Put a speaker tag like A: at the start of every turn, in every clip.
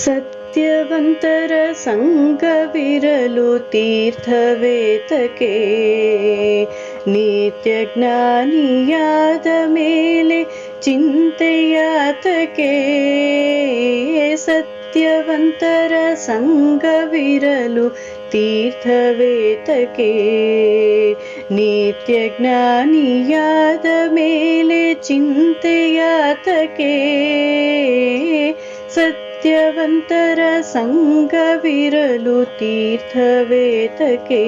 A: ಸತ್ಯವಂತರ ಸಂಘವಿರಲು ತೀರ್ಥವೇತಕೆ, ನಿತ್ಯ ಜ್ಞಾನಿಯಾದ ಮೇಲೆ ಚಿಂತೆಯಾತಕೆ. ಸತ್ಯವಂತರ ಸಂಘವಿರಲು ತೀರ್ಥವೇತಕೆ, ನಿತ್ಯ ಜ್ಞಾನಿಯಾದ ಮೇಲೆ ಚಿಂತೆಯಾತಕೆ. ಸತ್ಯವಂತರ ಸಂಘವಿರಲು ತೀರ್ಥವೇತಕೆ.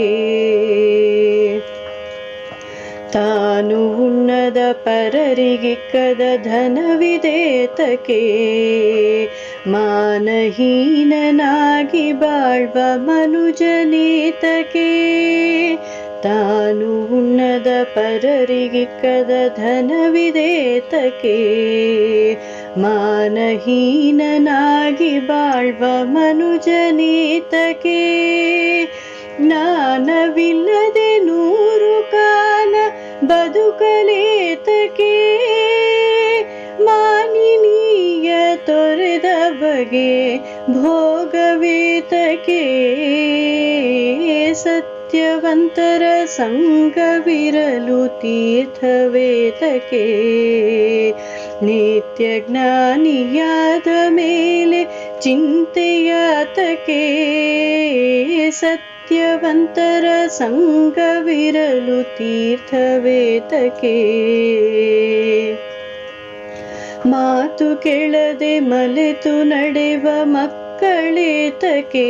A: ತಾನು ಉಣ್ಣದ ಪರರಿಗಿಕ್ಕದ ಧನವಿದೇತಕೆ, ಮಾನಹೀನನಾಗಿ ಬಾಳ್ವ ಮನುಜನೇತಕೆ. ತಾನು ಉಣ್ಣದ ಪರರಿಗಿಕ್ಕದ ಧನವಿದೇತಕೆ, ಮಾನಹೀನನಾಗಿ ಬಾಳ್ವ ಮನುಜನೇತಕೆ. ಜ್ಞಾನವಿಲ್ಲದೆ ನೂರು ಕಾಲ ಬದುಕಲೇತಕೆ, ಮಾನಿನೀಯ ತೊರೆದ ಬಗೆ ಭೋಗವೇತಕೆ. ಸತ್ಯವಂತರ ಸಂಘವಿರಲು ತೀರ್ಥವೇತಕೆ, ನಿತ್ಯ ಜ್ಞಾನಿಯಾದ ಮೇಲೆ ಚಿಂತೆಯಾತಕೆ. ಸತ್ಯವಂತರ ಸಂಘವಿರಲು ತೀರ್ಥವೇತಕೆ. ಮಾತು ಕೇಳದೆ ಮಲೆತು ನಡೆವ ಮಕ್ಕಳೇತಕೆ,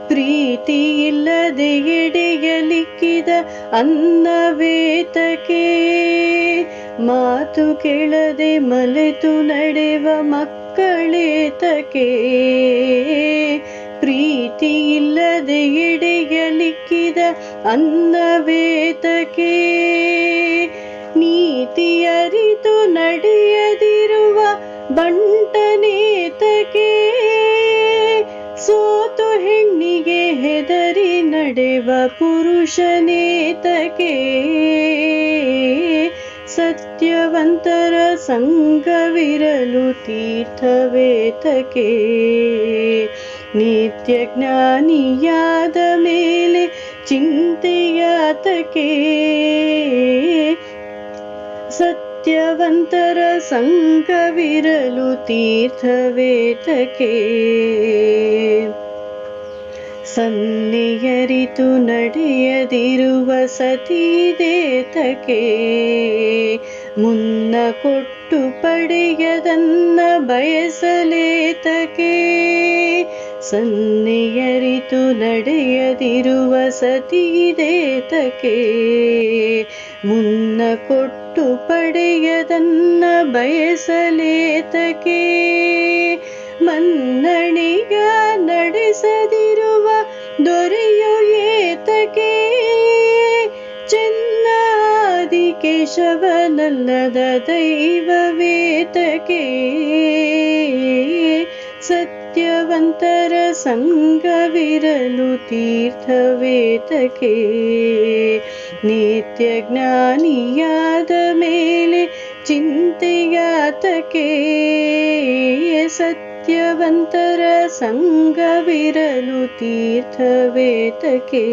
A: ಪ್ರೀತಿ ಇಲ್ಲದೆ ಎಡೆಯಲಿಕ್ಕಿದ ಅನ್ನವೇತಕೆ. ಮಾತು ಕೇಳದೆ ಮಲೆತು ನಡೆವ ಮಕ್ಕಳೇತಕೆ, ಪ್ರೀತಿ ಇಲ್ಲದೆ ಎಡೆಯಲಿಕ್ಕಿದ ಅನ್ನವೇತಕೆ. ನೀತಿ ಅರಿತು ನಡೆಯದಿರುವ ಬಂಟನೇತಕೆ, ಸೋತು ಹೆಣ್ಣಿಗೆ ಹೆದರಿ ನಡೆವ ಪುರುಷನೇತಕೆ. ಸತ್ಯವಂತರ ಸಂಘವಿರಲು ತೀರ್ಥವೇತಕೆ, ನಿತ್ಯ ಜ್ಞಾನಿಯಾದ ಮೇಲೆ ಚಿಂತೆಯಾತಕೆ. ಸತ್ಯವಂತರ ಸಂಘವಿರಲು ತೀರ್ಥವೇತಕೆ. ಸನ್ನೆಯರಿತು ನಡೆಯದಿರುವ ಸತಿದೇತಕೆ, ಮುನ್ನ ಕೊಟ್ಟು ಪಡೆಯದನ್ನ ಬಯಸಲೇತಕೆ. ಸನ್ನೆಯರಿತು ನಡೆಯದಿರುವ ಸತಿದೇತಕೆ, ಮುನ್ನ ಕೊಟ್ಟು ಪಡೆಯದನ್ನ ಬಯಸಲೇತಕೆ. ಮನ್ನಣೆಗ ನಡೆಸದಿರುವ ದೊರೆಯೋ ಏತಕೆ, ಚೆನ್ನಾದಿ ಕೇಶವನಲ್ಲದ ದೈವವೇತಕೆ. ಸತ್ಯವಂತರ ಸಂಘವಿರಲು ತೀರ್ಥವೇತಕೆ, ನಿತ್ಯ ಜ್ಞಾನಿಯಾದ ಮೇಲೆ ಚಿಂತೆಯಾತಕೆ. ಸತ್ಯವಂತರ ಸಂಘವಿರಲು ತೀರ್ಥವೇತಕೆ.